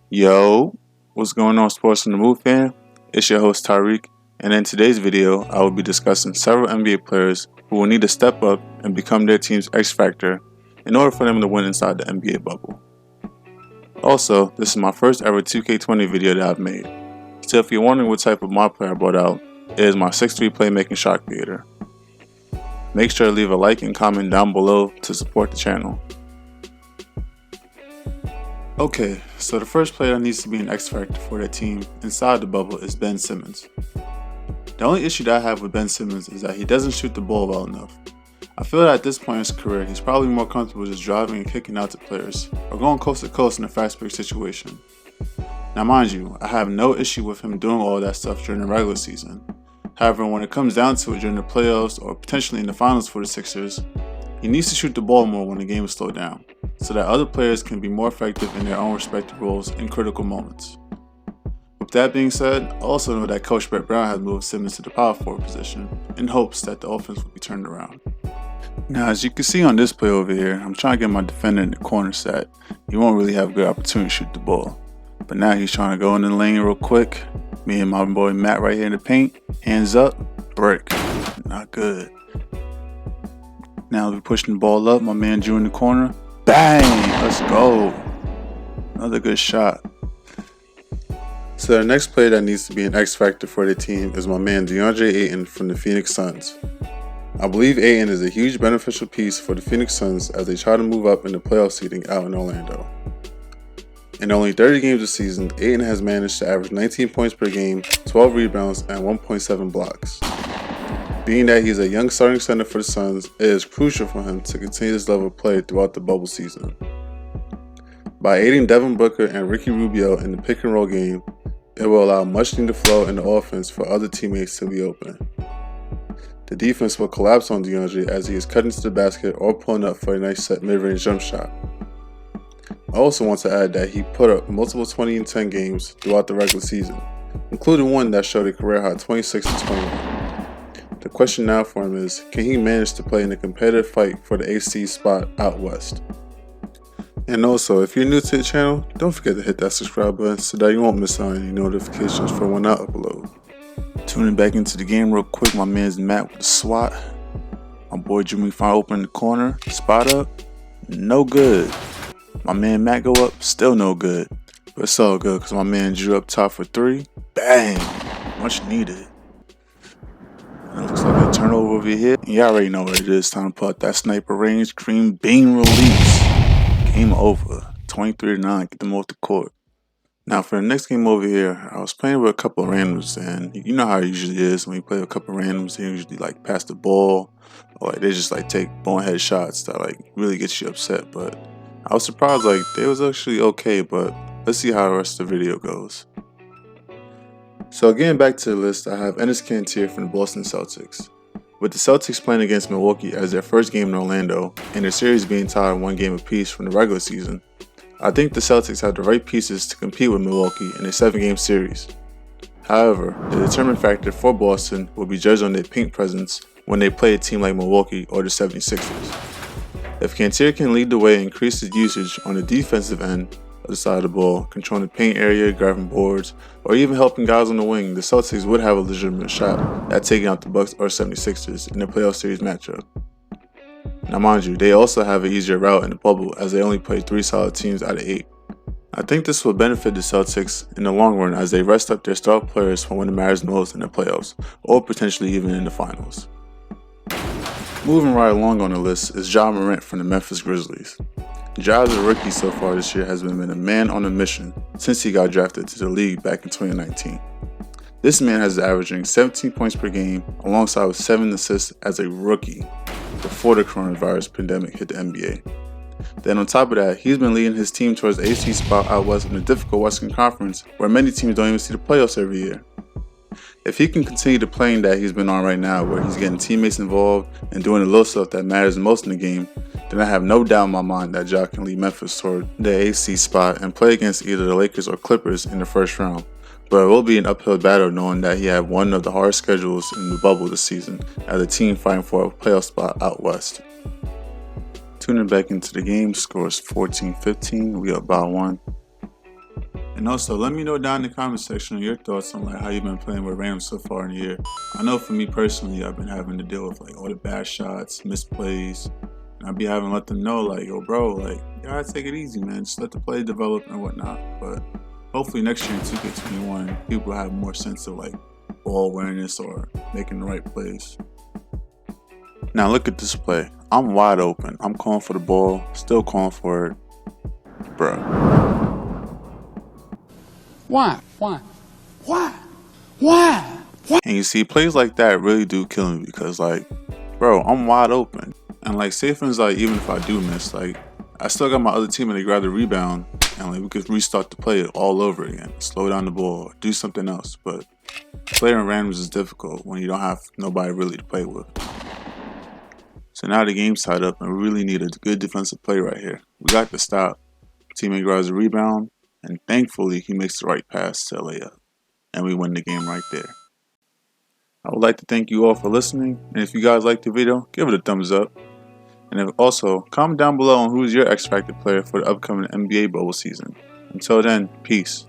Yo, what's going on, Sports in the Move fan? It's your host Tariq, and in today's video, I will be discussing several NBA players who will need to step up and become their team's X factor in order for them to win inside the NBA bubble. Also, this is my first ever 2K20 video that I've made, so if you're wondering what type of mod player I brought out, it is my 6'3" playmaking shot creator. Make sure to leave a like and comment down below to support the channel. Okay, so the first player that needs to be an X factor for their team inside the bubble is Ben Simmons. The only issue that I have with Ben Simmons is that he doesn't shoot the ball well enough. I feel that at this point in his career, he's probably more comfortable just driving and kicking out to players, or going coast to coast in a fast break situation. Now mind you, I have no issue with him doing all that stuff during the regular season. However, when it comes down to it during the playoffs or potentially in the finals for the Sixers, he needs to shoot the ball more when the game is slowed down, so that other players can be more effective in their own respective roles in critical moments. With that being said, I also know that Coach Brett Brown has moved Simmons to the power forward position in hopes that the offense will be turned around. Now, as you can see on this play over here, I'm trying to get my defender in the corner set. He won't really have a good opportunity to shoot the ball. But now he's trying to go in the lane real quick. Me and my boy Matt right here in the paint. Hands up, brick. Not good. Now we're pushing the ball up. My man Drew in the corner. Bang! Let's go. Another good shot. So the next player that needs to be an X factor for the team is my man DeAndre Ayton from the Phoenix Suns. I believe Ayton is a huge beneficial piece for the Phoenix Suns as they try to move up in the playoff seeding out in Orlando. In only 30 games this season, Ayton has managed to average 19 points per game, 12 rebounds, and 1.7 blocks. Being that he's a young starting center for the Suns, it is crucial for him to continue this level of play throughout the bubble season. By aiding Devin Booker and Ricky Rubio in the pick and roll game, it will allow much needed flow in the offense for other teammates to be open. The defense will collapse on DeAndre as he is cutting to the basket or pulling up for a nice set mid-range jump shot. I also want to add that he put up multiple 20 and 10 games throughout the regular season, including one that showed a career high 26 and 21. The question now for him is, can he manage to play in a competitive fight for the AC spot out west? And also, if you're new to the channel, don't forget to hit that subscribe button so that you won't miss out on any notifications for when I upload. Tuning back into the game real quick, my man's Matt with the swat. My boy Jimmy find open in the corner, spot up, no good. My man Matt go up, still no good. But it's all good because my man Drew up top for three. Bang! Much needed. And it looks like a turnover over here. You already know what it is. Time to pull out that sniper range. Green bean release. Game over. 23-9. Get them off the court. Now for the next game over here, I was playing with a couple of randoms, and you know how it usually is when you play with a couple of randoms. They usually like pass the ball, or like they just like take bonehead shots that like really get you upset. But I was surprised, like they was actually okay. But let's see how the rest of the video goes. So getting back to the list, I have Enes Kanter from the Boston Celtics. With the Celtics playing against Milwaukee as their first game in Orlando, and their series being tied 1 game apiece from the regular season, I think the Celtics have the right pieces to compete with Milwaukee in a 7-game series. However, the determining factor for Boston will be judged on their paint presence when they play a team like Milwaukee or the 76ers. If Kanter can lead the way and increase his usage on the defensive end of the side of the ball, controlling the paint area, grabbing boards, or even helping guys on the wing, the Celtics would have a legitimate shot at taking out the Bucks or 76ers in the playoff series matchup. Now mind you, they also have an easier route in the bubble as they only play 3 solid teams out of 8. I think this will benefit the Celtics in the long run as they rest up their star players for when it matters most in the playoffs, or potentially even in the finals. Moving right along on the list is Ja Morant from the Memphis Grizzlies. Ja as a rookie so far this year has been a man on a mission since he got drafted to the league back in 2019. This man has averaging 17 points per game alongside with 7 assists as a rookie before the coronavirus pandemic hit the NBA. Then on top of that, he's been leading his team towards the AC spot out west in the difficult Western Conference where many teams don't even see the playoffs every year. If he can continue the playing that he's been on right now, where he's getting teammates involved and doing the little stuff that matters most in the game, then I have no doubt in my mind that Ja can lead Memphis toward the AC spot and play against either the Lakers or Clippers in the first round. But it will be an uphill battle knowing that he had one of the hardest schedules in the bubble this season as a team fighting for a playoff spot out west. Tuning back into the game, scores 14-15, we up by 1. And also, let me know down in the comment section your thoughts on like how you've been playing with Rams so far in the year. I know for me personally, I've been having to deal with like all the bad shots, missed plays, and I'd be having to let them know like, yo, bro, like you gotta take it easy, man. Just let the play develop and whatnot. But hopefully next year in 2K21, people have more sense of like ball awareness or making the right plays. Now look at this play. I'm wide open. I'm calling for the ball, still calling for it, bruh. Why? And you see, plays like that really do kill me because, like, bro, I'm wide open. And, like, say for instance, like, even if I do miss, like, I still got my other team and they grab the rebound and, like, we could restart the play all over again. Slow down the ball, do something else. But playing randoms is difficult when you don't have nobody really to play with. So now the game's tied up and we really need a good defensive play right here. We got to stop. Teammate grabs the rebound. And thankfully, he makes the right pass to layup. And we win the game right there. I would like to thank you all for listening. And if you guys liked the video, give it a thumbs up. And also, comment down below on who is your X Factor player for the upcoming NBA bubble season. Until then, peace.